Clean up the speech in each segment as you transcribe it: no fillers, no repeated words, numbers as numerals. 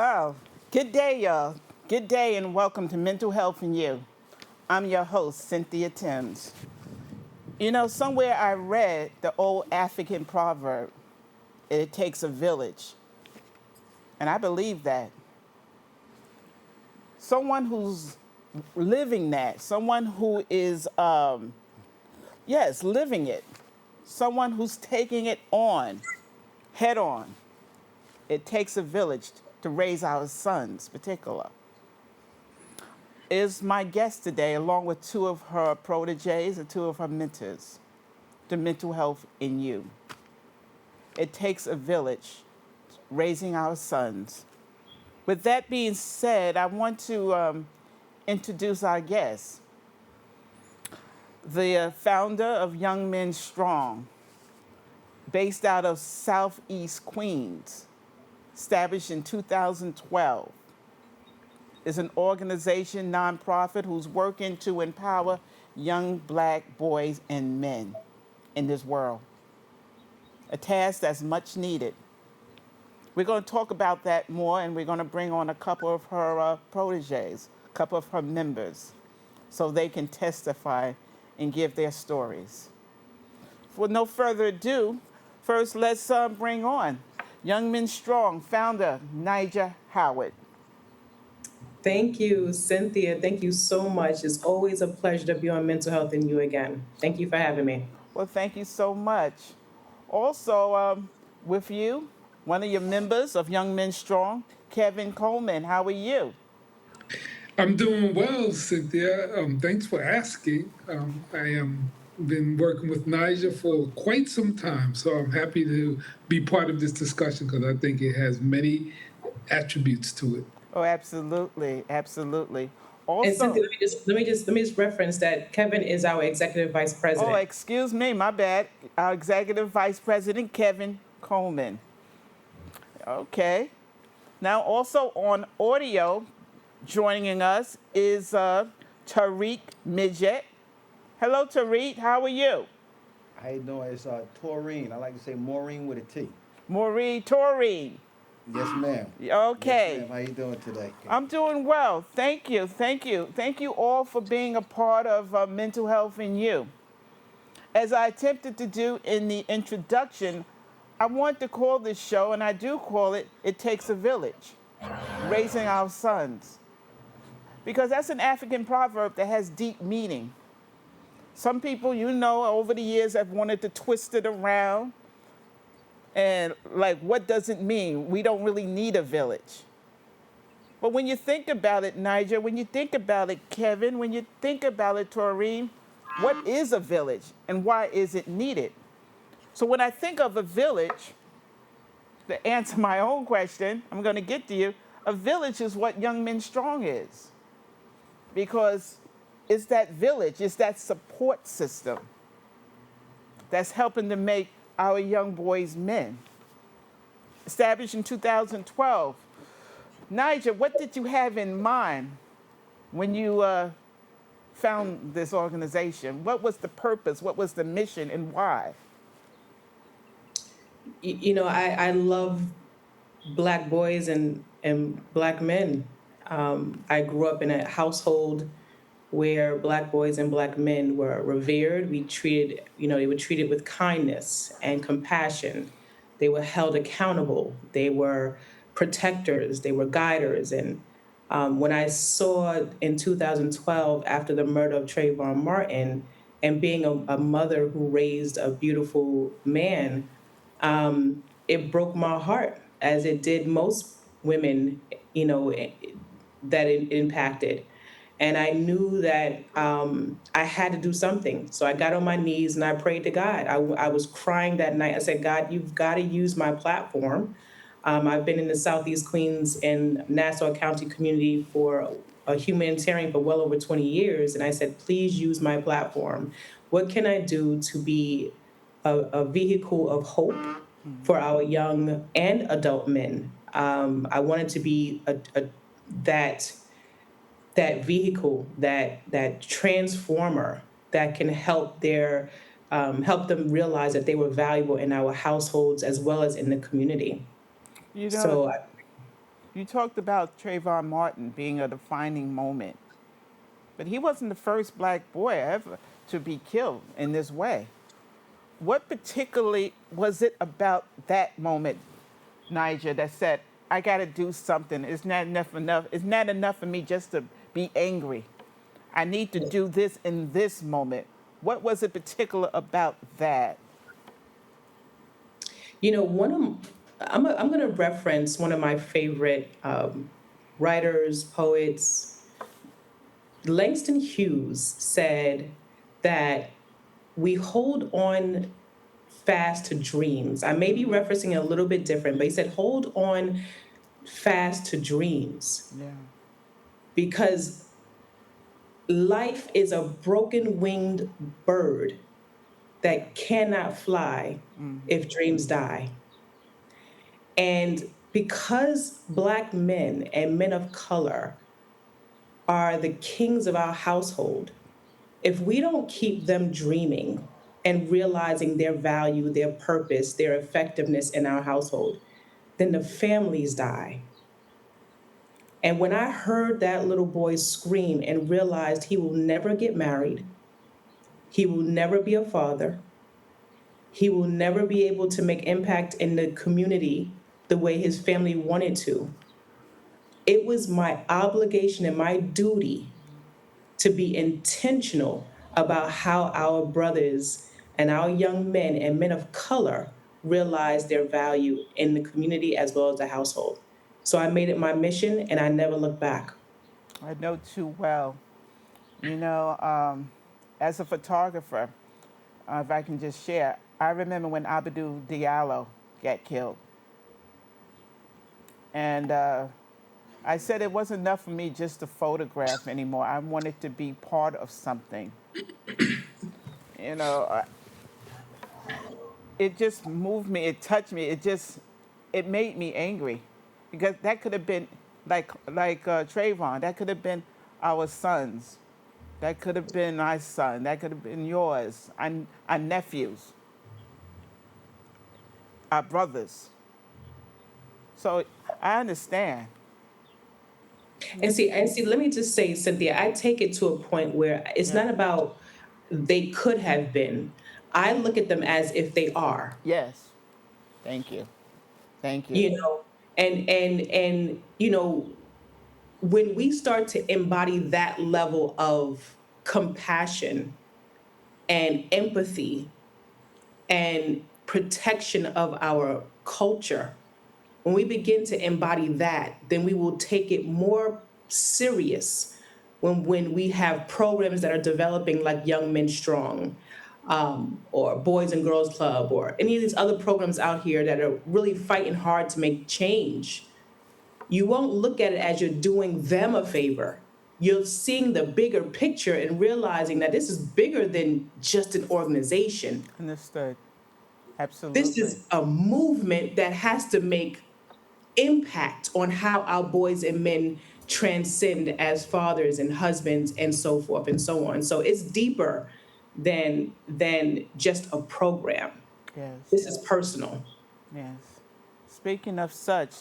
Oh, good day, y'all. Good day, and welcome to Mental Health and You. I'm your host, Cynthia Timms. You know, somewhere I read the old African proverb, it takes a village. And I believe that. Someone who's living that, someone who is, yes, living it, someone who's taking it on, head on. It takes a village to raise our sons, particular. Is my guest today, along with two of her proteges and two of her mentors, to Mental Health in You. It takes a village raising our sons. With that being said, I want to introduce our guest, the founder of Young Men Strong, based out of Southeast Queens, established in 2012. Is an organization, nonprofit, who's working to empower young black boys and men in this world. A task that's much needed. We're going to talk about that more, and we're going to bring on a couple of her proteges, a couple of her members, so they can testify and give their stories. With no further ado, first let's bring on Young Men Strong founder Nijaah Howard. Thank you, Cynthia. Thank you so much. It's always a pleasure to be on Mental Health and You again. Thank you for having me. Well, thank you so much. Also, with you, one of your members of Young Men Strong, Kevin Coleman. How are you? I'm doing well, Cynthia. Thanks for asking. I am been working with Nijaah for quite some time, so I'm happy to be part of this discussion because I think it has many attributes to it. Oh, absolutely, absolutely. And Cynthia, Also, let me just reference that Kevin is our executive vice oh, president. excuse me, my bad. Our Executive Vice President, Kevin Coleman. Okay. Now, also on audio, joining us is Taurean Midgett. Hello, Tariq. How are you? How you doing? It's Taurine. I like to say Maureen with a T. Maureen Taureen. Yes, ma'am. Yes, Okay. ma'am. How you doing today? I'm doing well. Thank you. Thank you. Thank you all for being a part of Mental Health in You. As I attempted to do in the introduction, I want to call this show, and I do call it, It Takes a Village, Raising Our Sons. Because that's an African proverb that has deep meaning. Some people, you know, over the years have wanted to twist it around. And like, what does it mean? We don't really need a village. But when you think about it, Niger, when you think about it, Kevin, when you think about it, Taurine, what is a village and why is it needed? So when I think of a village, to answer my own question, I'm going to get to you. A village is what Young Men Strong is. Because it's that village, it's that support system that's helping to make our young boys men. Established in 2012. Niger, what did you have in mind when you found this organization? What was the purpose? What was the mission and why? I love black boys and black men. I grew up in a household where black boys and black men were revered. They were treated with kindness and compassion. They were held accountable. They were protectors. They were guiders. And when I saw in 2012, after the murder of Trayvon Martin, and being a mother who raised a beautiful man, it broke my heart, as it did most women, that it impacted. And I knew that I had to do something. So I got on my knees and I prayed to God. I was crying that night. I said, God, you've got to use my platform. I've been in the Southeast Queens and Nassau County community for a humanitarian for well over 20 years. And I said, please use my platform. What can I do to be a vehicle of hope for our young and adult men? I wanted to be that that vehicle, that transformer that can help them realize that they were valuable in our households as well as in the community. You know, So You talked about Trayvon Martin being a defining moment, but he wasn't the first black boy ever to be killed in this way. What particularly was it about that moment, Nijaah, that said, I got to do something. It's not enough. It's not enough for me just to be angry. I need to do this in this moment. What was it particular about that? You know, I'm going to reference one of my favorite writers, poets. Langston Hughes said that we hold on fast to dreams. I may be referencing it a little bit different, but he said, hold on fast to dreams Yeah. because life is a broken winged bird that cannot fly if dreams die. And because Black men and men of color are the kings of our household, if we don't keep them dreaming and realizing their value, their purpose, their effectiveness in our household, then the families die. And when I heard that little boy scream and realized he will never get married, he will never be a father, he will never be able to make impact in the community the way his family wanted to, it was my obligation and my duty to be intentional about how our brothers and our young men and men of color realize their value in the community as well as the household. So I made it my mission and I never looked back. I know too well. You know, as a photographer, if I can just share, I remember when Abdul Diallo got killed. And I said it wasn't enough for me just to photograph anymore. I wanted to be part of something. You know, it just moved me. It touched me. It made me angry, because that could have been like Trayvon. That could have been our sons. That could have been my son. That could have been yours. Our nephews, our brothers. So I understand. And see, let me just say, Cynthia, I take it to a point where it's Yeah. not about they could have been. I look at them as if they are. Yes. Thank you. Thank you. You know, and you know, when we start to embody that level of compassion and empathy and protection of our culture, when we begin to embody that, then we will take it more serious when we have programs that are developing like Young Men Strong, or Boys and Girls Club, or any of these other programs out here that are really fighting hard to make change. You won't look at it as you're doing them a favor. You're seeing the bigger picture and realizing that this is bigger than just an organization. Understood. This Absolutely. is a movement that has to make impact on how our boys and men transcend as fathers and husbands and so forth and so on. So it's deeper than just a program. Yes. This is personal. Yes. Speaking of such,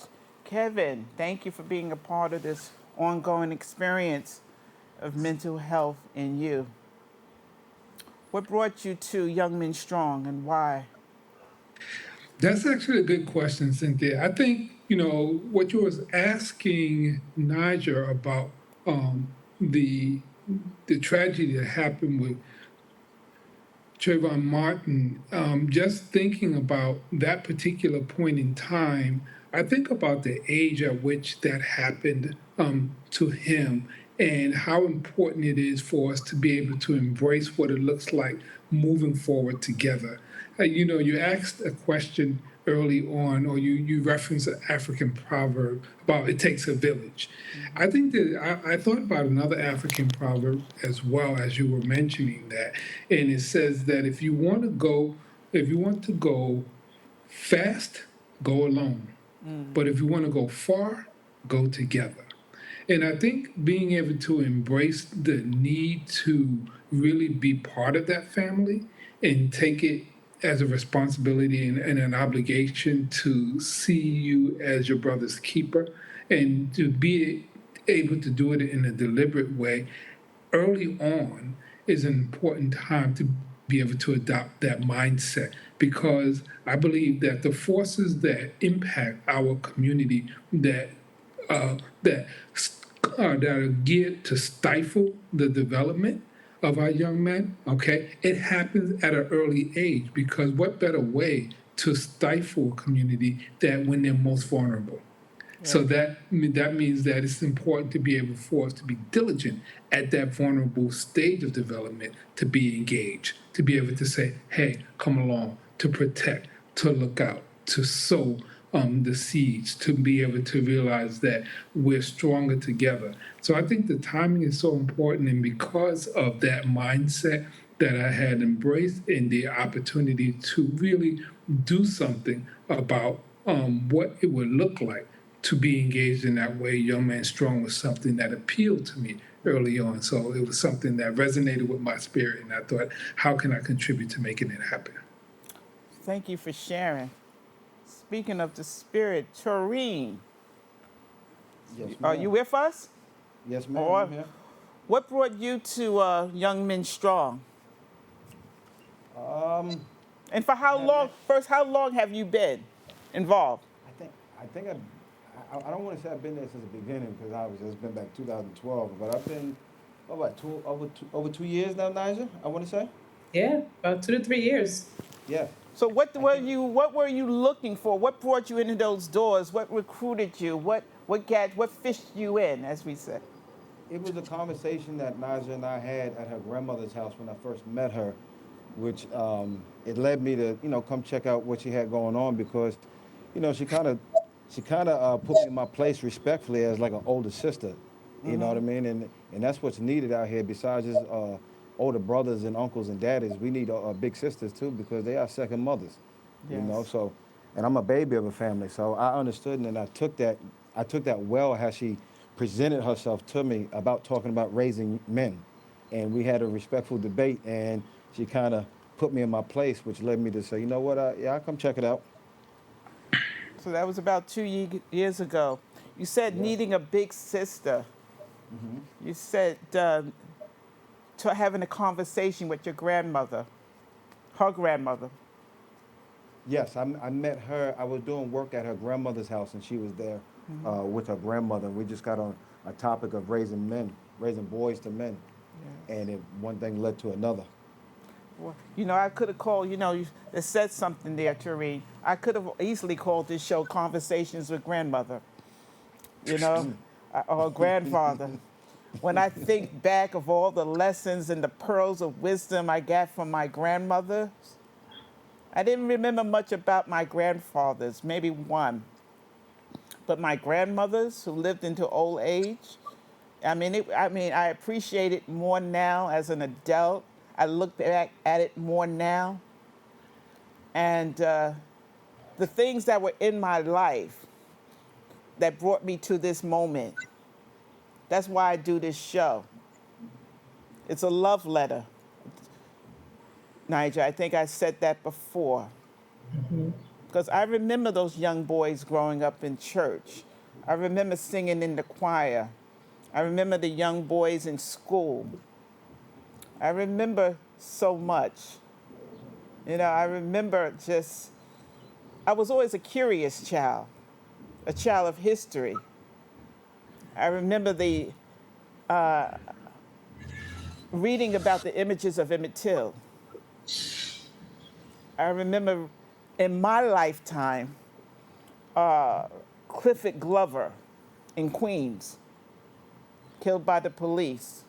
Kevin, thank you for being a part of this ongoing experience of mental health in you. What brought you to Young Men Strong and why? That's actually a good question, Cynthia. I think, what you was asking Niger about the tragedy that happened with Trayvon Martin, just thinking about that particular point in time, I think about the age at which that happened to him and how important it is for us to be able to embrace what it looks like moving forward together. You asked a question early on, or you referenced an African proverb about it takes a village. I think that I thought about another African proverb as well as you were mentioning that, and it says that if you want to go fast, go alone. But if you want to go far, go together. And I think being able to embrace the need to really be part of that family and take it as a responsibility and an obligation to see you as your brother's keeper And to be able to do it in a deliberate way early on is an important time to be able to adopt that mindset, because I believe that the forces that impact our community that uh, that that are geared to stifle the development of our young men, okay, it happens at an early age, because what better way to stifle a community than when they're most vulnerable? So Yes. that means that it's important to be able for us to be diligent at that vulnerable stage of development, to be engaged, to be able to say, "Hey, come along," to protect, to look out, to sow the seeds, to be able to realize that we're stronger together. So I think the timing is so important, and because of that mindset that I had embraced and the opportunity to really do something about what it would look like to be engaged in that way, Young Man Strong was something that appealed to me early on. So it was something that resonated with my spirit, and I thought, how can I contribute to making it happen? Thank you for sharing. Speaking of the spirit, Taurean, Yes, are ma'am. you with us? Yes, ma'am. Or I'm here. what brought you to Young Men Strong? Um, And for how have long? met. First, how long have you been involved? I don't want to say I've been there since the beginning, because obviously it's been back 2012. But I've been over 2 years now, Nijaah. I want to say. Yeah, about 2 to 3 years. Yeah. So what I were think. you? What were you looking for? What brought you into those doors? What recruited you? What fished you in, as we say? It was a conversation that Naja and I had at her grandmother's house when I first met her, which it led me to, come check out what she had going on, because, she kind of put me in my place respectfully as like an older sister. You know what I mean? And that's what's needed out here. Besides just older brothers and uncles and daddies, we need big sisters too, because they are second mothers. Yes. So, and I'm a baby of a family, so I understood, and then I took that well, how she presented herself to me about talking about raising men, and we had a respectful debate, and she kind of put me in my place, which led me to say, you know what, yeah, I'll come check it out. So that was about 2 years ago. You said Yes. needing a big sister. You said to having a conversation with your grandmother, her grandmother. Yes, I met her. I was doing work at her grandmother's house, and she was there with her grandmother. And we just got on a topic of raising men, raising boys to men, Yes. and one thing led to another. Well, I could have called, it said something there, Therese. I could have easily called this show Conversations with Grandmother, or grandfather. When I think back of all the lessons and the pearls of wisdom I got from my grandmother, I didn't remember much about my grandfathers, maybe one. But my grandmothers who lived into old age, I appreciate it more now as an adult. I look back at it more now. And the things that were in my life that brought me to this moment, that's why I do this show. It's a love letter, Nijaah. I think I said that before. Because I remember those young boys growing up in church. I remember singing in the choir. I remember the young boys in school. I remember so much. I remember I was always a curious child, a child of history. I remember the reading about the images of Emmett Till. I remember in my lifetime, Clifford Glover in Queens, killed by the police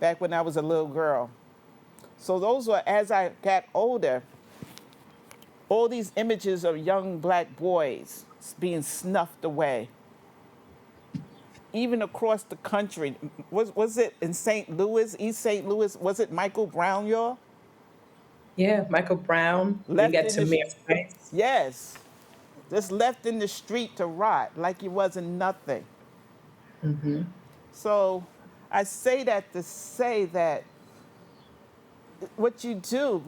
back when I was a little girl. So those were, as I got older, all these images of young black boys being snuffed away. Even across the country, was it in St. Louis, East St. Louis, was it Michael Brown, y'all? Yeah, Michael Brown. Then you Left got in the, Tamir Rice. yes, just left in the street to rot like he wasn't nothing. So I say that to say that what you do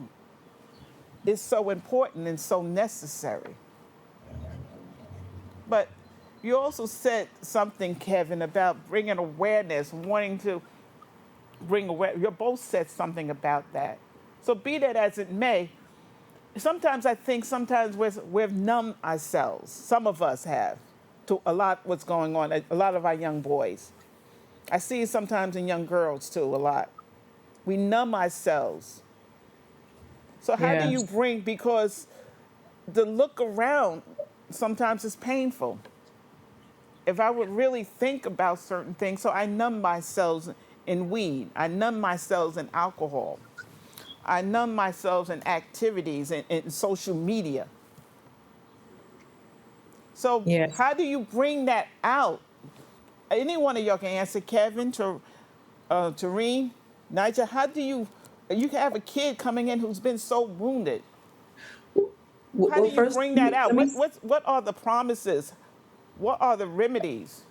is so important and so necessary. But You also said something, Kevin, about bringing awareness, wanting to bring awareness. You both said something about that. So be that as it may, sometimes I think sometimes we've numbed ourselves. Some of us have to a lot what's going on. A lot of our young boys. I see it sometimes in young girls too. A lot. We numb ourselves. So how do you Yes. bring? Because the look around sometimes is painful. If I would really think about certain things, so I numb myself in weed. I numb myself in alcohol. I numb myself in activities in social media. So Yes. how do you bring that out? Any one of y'all can answer. Kevin, Taurean, Nijaah, how do you have a kid coming in who's been so wounded? How do Well, you first, bring that out? let me. What are the promises? What are the remedies?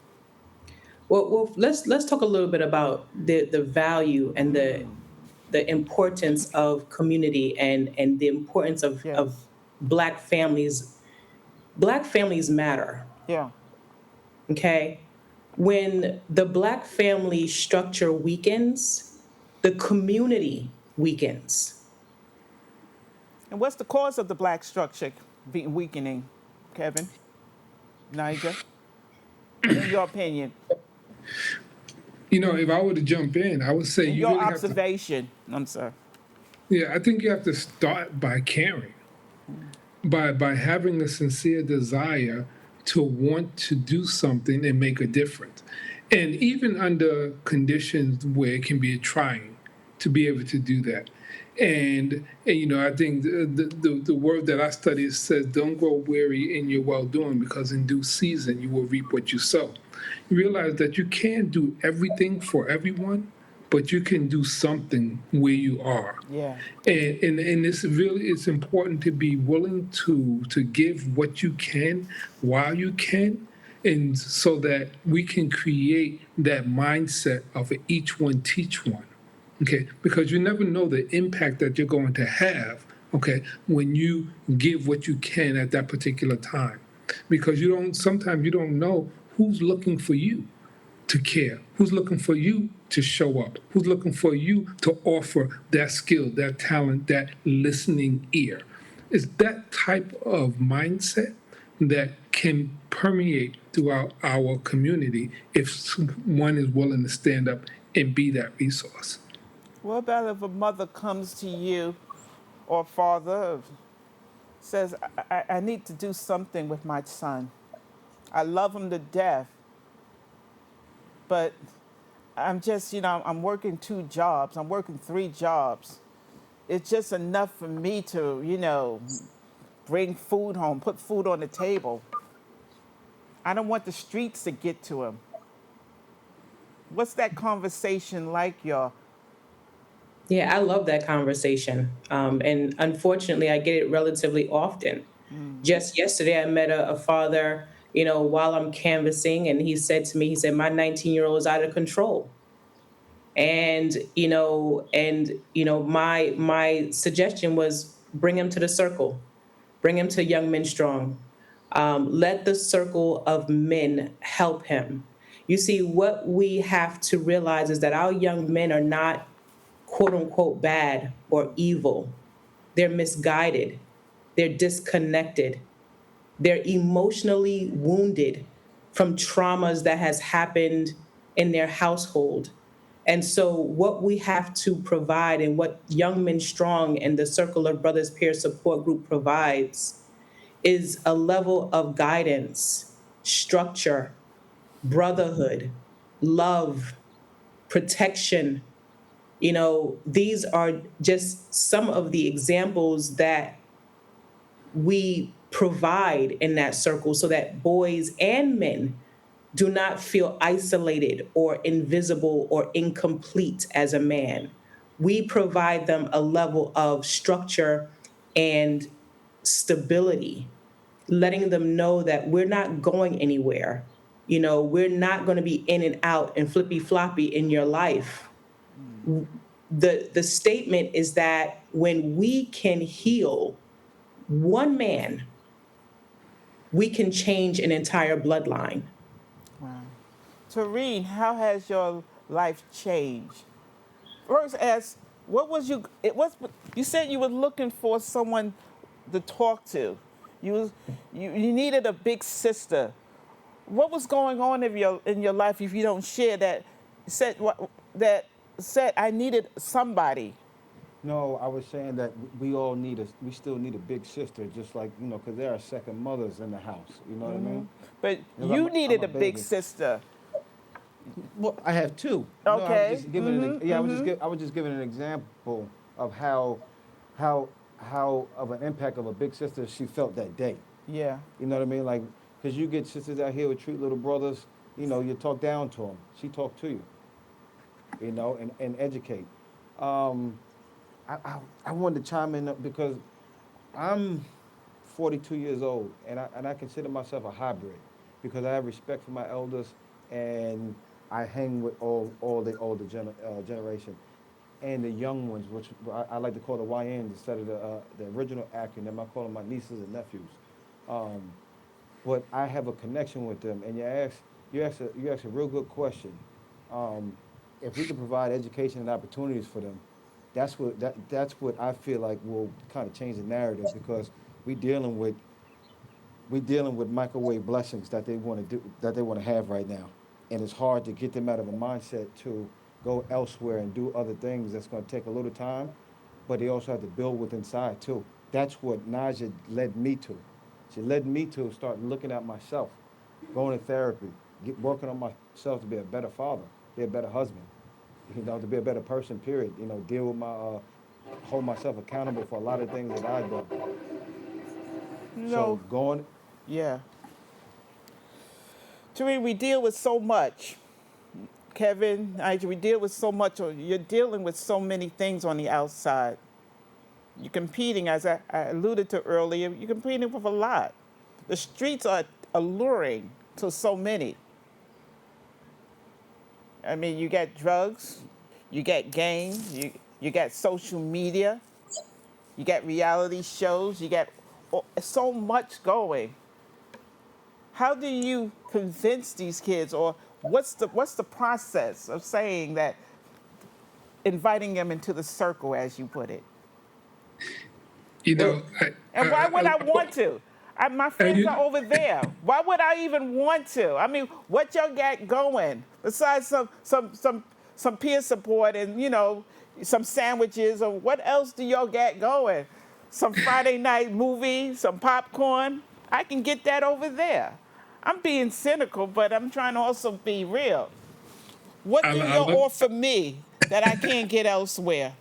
Let's talk a little bit about the value and the importance of community and the importance of Yes. Black families. Black families matter. Yeah. Okay, when the Black family structure weakens, the community weakens. And what's the cause of the black structure being weakening, Kevin, Nijaah? In your opinion, If I were to jump in, I would say in you your really have to, observation. I'm sorry. yeah, I think you have to start by caring, by having a sincere desire to want to do something and make a difference. And even under conditions where it can be trying to be able to do that. And I think the word that I study says, don't grow weary in your well doing, because in due season you will reap what you sow. You realize that you can't do everything for everyone, but you can do something where you are. Yeah. And it's important to be willing to give what you can while you can, and so that we can create that mindset of each one teach one. Okay, because you never know the impact that you're going to have, okay, when you give what you can at that particular time. Because sometimes you don't know who's looking for you to care, who's looking for you to show up, who's looking for you to offer that skill, that talent, that listening ear. It's that type of mindset that can permeate throughout our community if one is willing to stand up and be that resource. What about if a mother comes to you or father says, I need to do something with my son. I love him to death, but I'm just, I'm working 2 jobs. I'm working 3 jobs. It's just enough for me to, bring food home, put food on the table. I don't want the streets to get to him. What's that conversation like, y'all? Yeah, I love that conversation. And unfortunately, I get it relatively often. Just yesterday, I met a father, while I'm canvassing, and he said to me, he said, my 19-year-old is out of control. And my suggestion was bring him to the circle, bring him to Young Men Strong. Let the circle of men help him. You see, what we have to realize is that our young men are not quote unquote bad or evil. They're misguided. They're disconnected. They're emotionally wounded from traumas that has happened in their household. And so what we have to provide, and what Young Men Strong and the Circle of Brothers Peer Support Group provides, is a level of guidance, structure, brotherhood, love, protection. These are just some of the examples that we provide in that circle, so that boys and men do not feel isolated or invisible or incomplete as a man. We provide them a level of structure and stability, letting them know that we're not going anywhere. We're not going to be in and out and flippy floppy in your life. The statement is that when we can heal one man, we can change an entire bloodline. Taurean, how has your life changed? First, ask, what was you? It was you said you were looking for someone to talk to. You was you needed a big sister. What was going on in your life if you don't share that? Said what that said I needed somebody. No, I was saying that we still need a big sister, just like, because there are second mothers in the house. You know what I mean? But 'Cause you I'm needed a a big baby. sister. Well, I have two. No, I was Okay. just giving I was just giving an example of how of an impact of a big sister she felt that day. Yeah. You know what I mean? Like, because you get sisters out here who treat little brothers, you talk down to them. She talked to you, and educate. Um, I wanted to chime in because I'm 42 years old, and I consider myself a hybrid because I have respect for my elders, and I hang with all the older generation and the young ones, which I like to call the YNs instead of the original acronym. I call them my nieces and nephews. Um, but I have a connection with them, and you ask a real good question. Um, if we can provide education and opportunities for them, that's what I feel like will kind of change the narrative because we dealing with we dealing with microwave blessings that they want to have right now, and it's hard to get them out of a mindset to go elsewhere and do other things. That's going to take a little time, but they also have to build with inside too. That's what Nijaah led me to. She led me to start looking at myself, going to therapy, working on myself to be a better father, be a better husband, to be a better person. Period. Deal with hold myself accountable for a lot of things that I do. So No. going, Yeah. Taurean, we deal with so much. Kevin, we deal with so much, or you're dealing with so many things on the outside. You're competing, as I alluded to earlier, you're competing with a lot. The streets are alluring to so many. I mean, you got drugs, you got games, you got social media, you got reality shows, you got so much going. How do you convince these kids, or what's the process of saying that, inviting them into the circle, as you put it? You Well, know, And why would I want to? My and friends are over there. Why would I even want to? I mean, what y'all got going besides some peer support and some sandwiches, or what else do y'all got going? Some Friday night movie, some popcorn. I can get that over there. I'm being cynical, but I'm trying to also be real. What do I y'all love offer me that I can't get elsewhere?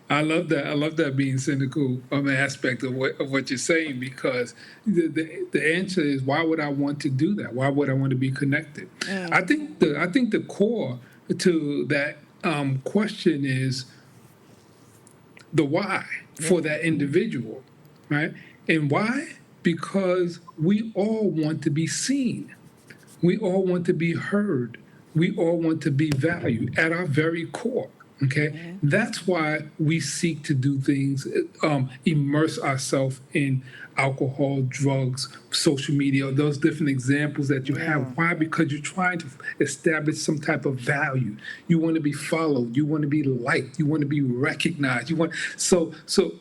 I love that. I love that being cynical aspect of what you're saying because the answer is why would I want to do that? Why would I want to be connected? I think the core to that question is the why Yeah. for that individual, right? And why? Because we all want to be seen. We all want to be heard. We all want to be valued at our very core. Okay, that's why we seek to do things, immerse ourselves in alcohol, drugs, social media, those different examples that you have. Yeah. Why? Because you're trying to establish some type of value. You want to be followed. You want to be liked. You want to be recognized. So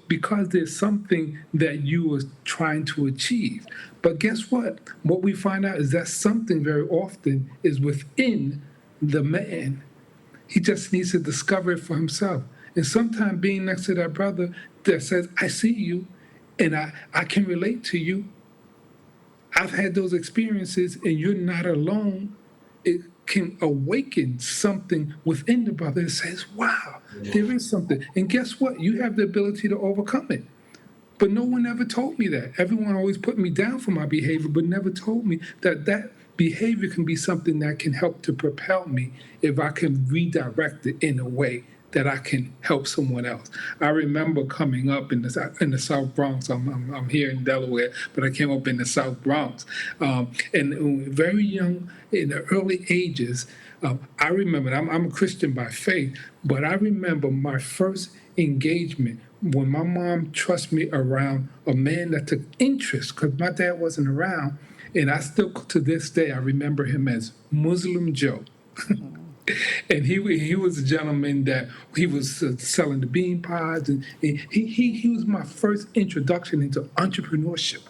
because there's something that you are trying to achieve. But guess what? What we find out is that something very often is within the man. He just needs to discover it for himself. And sometimes being next to that brother that says, I see you and I can relate to you. I've had those experiences and you're not alone. It can awaken something within the brother that says, wow, there is something. And guess what? You have the ability to overcome it. But no one ever told me that. Everyone always put me down for my behavior, but never told me that that behavior can be something that can help to propel me if I can redirect it in a way that I can help someone else. I remember coming up in the South Bronx. I'm here in Delaware, but I came up in the South Bronx, and very young, in the early ages. I remember I'm a Christian by faith, but I remember my first engagement when my mom trusted me around a man that took interest, because my dad wasn't around, and I still, to this day, I remember him as Muslim Joe. And he was a gentleman that he was selling the bean pods, and he was my first introduction into entrepreneurship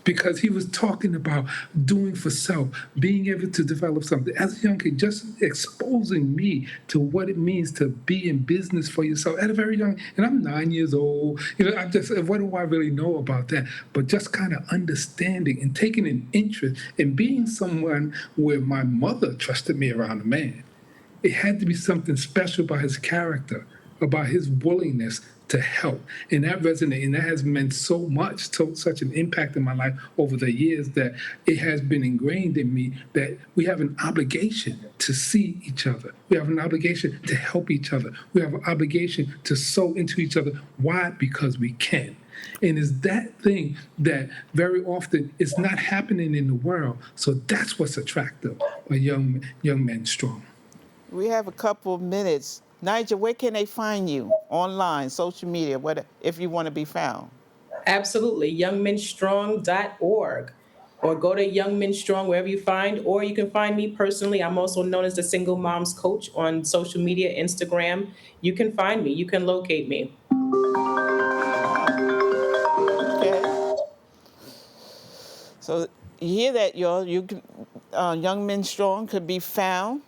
because he was talking about doing for self, being able to develop something. As a young kid, just exposing me to what it means to be in business for yourself at a very young, and I'm 9 years old. I'm just, what do I really know about that? But just kind of understanding and taking an interest in being someone where my mother trusted me around a man. It had to be something special about his character, about his willingness to help. And that resonated, and that has meant so much, such an impact in my life over the years that it has been ingrained in me that we have an obligation to see each other. We have an obligation to help each other. We have an obligation to sow into each other. Why? Because we can. And it's that thing that very often is not happening in the world. So that's what's attractive, a young man strong. We have a couple of minutes. Nijaah, where can they find you? Online, social media, what if you want to be found? Absolutely, youngmenstrong.org. Or go to Young Men Strong wherever you find, or you can find me personally. I'm also known as the Single Moms Coach on social media, Instagram. You can find me, you can locate me. Okay. So you hear that, y'all? You can, Young Men Strong could be found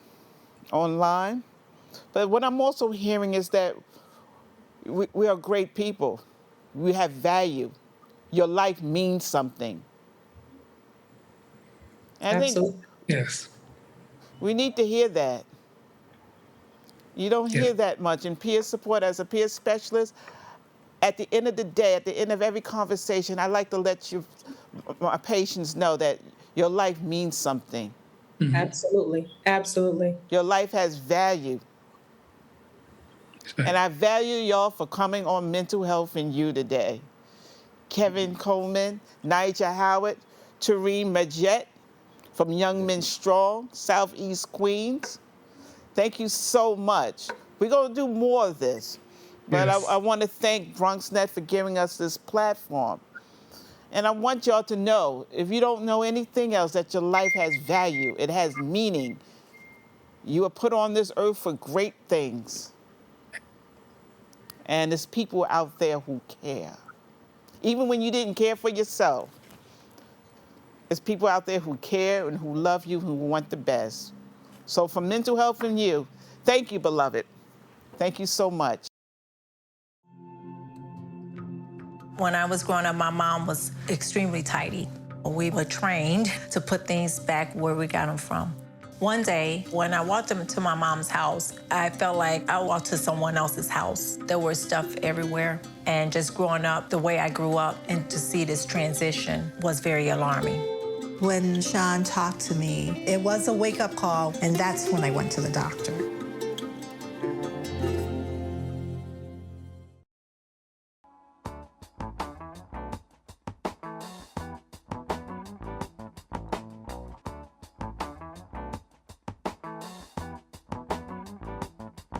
online. But what I'm also hearing is that we are great people. We have value. Your life means something. And I think Absolutely. Yes. we need to hear that. You don't hear that much in peer support. As a peer specialist, at the end of the day, at the end of every conversation, I like to let my patients know that your life means something. Mm-hmm. Absolutely. Absolutely. Your life has value. And I value y'all for coming on Mental Health and You today. Kevin Coleman, Nijaah Howard, Taurean Midgett from Young Men Strong, Southeast Queens. Thank you so much. We're going to do more of this. But Yes. I want to thank Bronxnet for giving us this platform. And I want y'all to know, if you don't know anything else, that your life has value. It has meaning. You are put on this earth for great things. And there's people out there who care. Even when you didn't care for yourself, there's people out there who care and who love you, who want the best. So for Mental Health and You, thank you, beloved. Thank you so much. When I was growing up, my mom was extremely tidy. We were trained to put things back where we got them from. One day, when I walked into my mom's house, I felt like I walked to someone else's house. There was stuff everywhere. And just growing up the way I grew up, and to see this transition was very alarming. When Sean talked to me, it was a wake-up call, and that's when I went to the doctor.